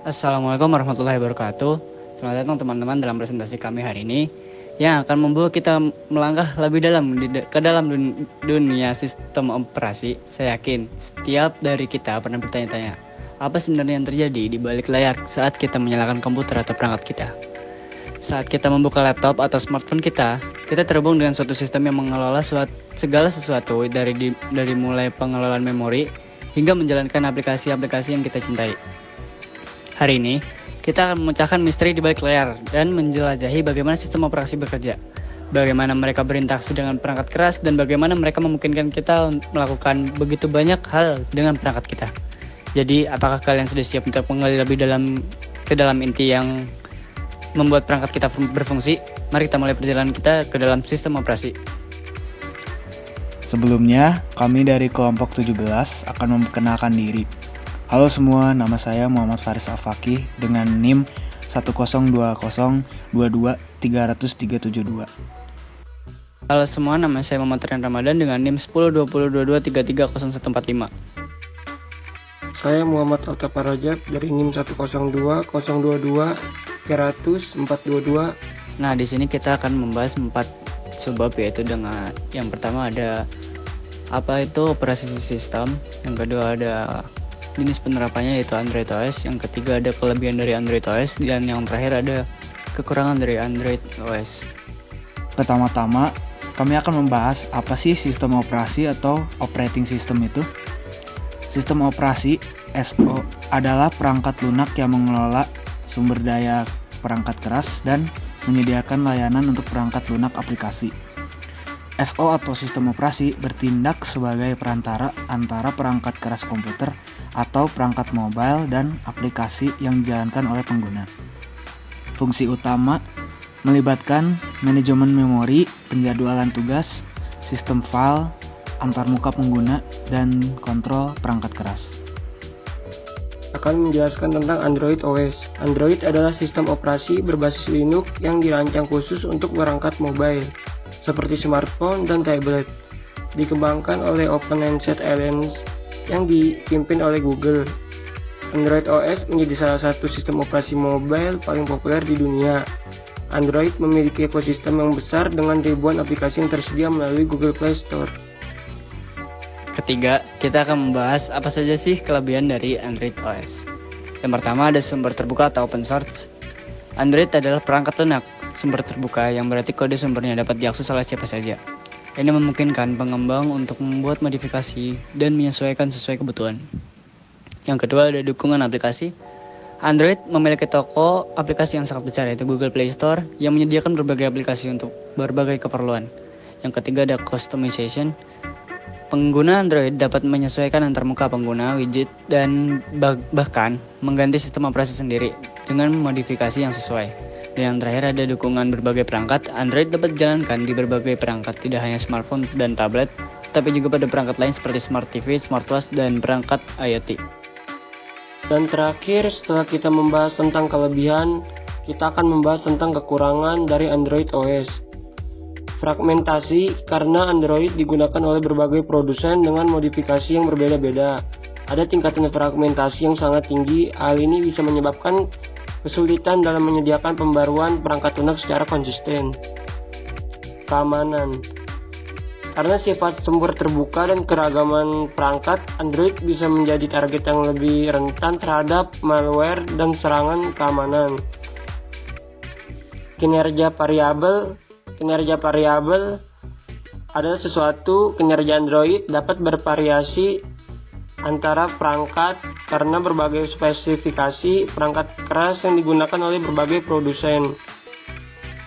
Assalamualaikum warahmatullahi wabarakatuh. Selamat datang teman-teman dalam presentasi kami hari ini yang akan membawa kita melangkah lebih dalam ke dalam dunia sistem operasi. Saya yakin setiap dari kita pernah bertanya-tanya, apa sebenarnya yang terjadi di balik layar saat kita menyalakan komputer atau perangkat kita. Saat kita membuka laptop atau smartphone kita terhubung dengan suatu sistem yang mengelola segala sesuatu dari mulai pengelolaan memori hingga menjalankan aplikasi-aplikasi yang kita cintai. Hari ini, kita akan memecahkan misteri di balik layar dan menjelajahi bagaimana sistem operasi bekerja, bagaimana mereka berinteraksi dengan perangkat keras, dan bagaimana mereka memungkinkan kita melakukan begitu banyak hal dengan perangkat kita. Jadi, apakah kalian sudah siap untuk menggali lebih ke dalam inti yang membuat perangkat kita berfungsi? Mari kita mulai perjalanan kita ke dalam sistem operasi. Sebelumnya, kami dari kelompok 17 akan memperkenalkan diri. Halo semua, nama saya Muhammad Faris Al-Fakih dengan NIM 10202237372. Halo semua, nama saya Muhammad Rian Ramadan dengan NIM 1020223304145. Saya Muhammad Altafa Rajab dari NIM 10202230422. Nah, di sini kita akan membahas 4 subbab, yaitu dengan yang pertama ada apa itu operasi sistem, yang kedua ada jenis penerapannya yaitu Android OS, yang ketiga ada kelebihan dari Android OS, dan yang terakhir ada kekurangan dari Android OS. Pertama-tama, kami akan membahas apa sih sistem operasi atau operating system itu. Sistem operasi SO adalah perangkat lunak yang mengelola sumber daya perangkat keras dan menyediakan layanan untuk perangkat lunak aplikasi. SO atau sistem operasi bertindak sebagai perantara antara perangkat keras komputer atau perangkat mobile dan aplikasi yang dijalankan oleh pengguna. Fungsi utama melibatkan manajemen memori, penjadwalan tugas, sistem file, antarmuka pengguna, dan kontrol perangkat keras. Akan menjelaskan tentang Android OS. Android adalah sistem operasi berbasis Linux yang dirancang khusus untuk perangkat mobile, seperti smartphone dan tablet. Dikembangkan oleh Open Handset Alliance yang dipimpin oleh Google. Android OS menjadi salah satu sistem operasi mobile paling populer di dunia. Android memiliki ekosistem yang besar dengan ribuan aplikasi yang tersedia melalui Google Play Store. Ketiga, kita akan membahas apa saja sih kelebihan dari Android OS. Yang pertama ada sumber terbuka atau open source. Android adalah perangkat lunak sumber terbuka, yang berarti kode sumbernya dapat diakses oleh siapa saja. Ini memungkinkan pengembang untuk membuat modifikasi dan menyesuaikan sesuai kebutuhan. Yang kedua ada dukungan aplikasi. Android memiliki toko aplikasi yang sangat besar, yaitu Google Play Store, yang menyediakan berbagai aplikasi untuk berbagai keperluan. Yang ketiga ada customization. Pengguna Android dapat menyesuaikan antarmuka pengguna, widget, dan bahkan mengganti sistem operasi sendiri dengan modifikasi yang sesuai. Dan yang terakhir ada dukungan berbagai perangkat. Android dapat dijalankan di berbagai perangkat, tidak hanya smartphone dan tablet, tapi juga pada perangkat lain seperti smart TV, smartwatch, dan perangkat IoT. Dan terakhir, setelah kita membahas tentang kelebihan, kita akan membahas tentang kekurangan dari Android OS. Fragmentasi, karena Android digunakan oleh berbagai produsen dengan modifikasi yang berbeda-beda. Ada tingkatan fragmentasi yang sangat tinggi. Hal ini bisa menyebabkan kesulitan dalam menyediakan pembaruan perangkat lunak secara konsisten. Keamanan, karena sifat sumber terbuka dan keragaman perangkat, Android bisa menjadi target yang lebih rentan terhadap malware dan serangan keamanan. Kinerja variabel adalah sesuatu kinerja Android dapat bervariasi antara perangkat karena berbagai spesifikasi perangkat keras yang digunakan oleh berbagai produsen.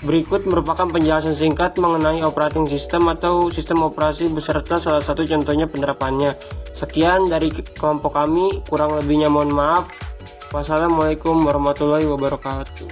Berikut merupakan penjelasan singkat mengenai operating system atau sistem operasi beserta salah satu contohnya penerapannya. Sekian dari kelompok kami, kurang lebihnya mohon maaf. Wassalamualaikum warahmatullahi wabarakatuh.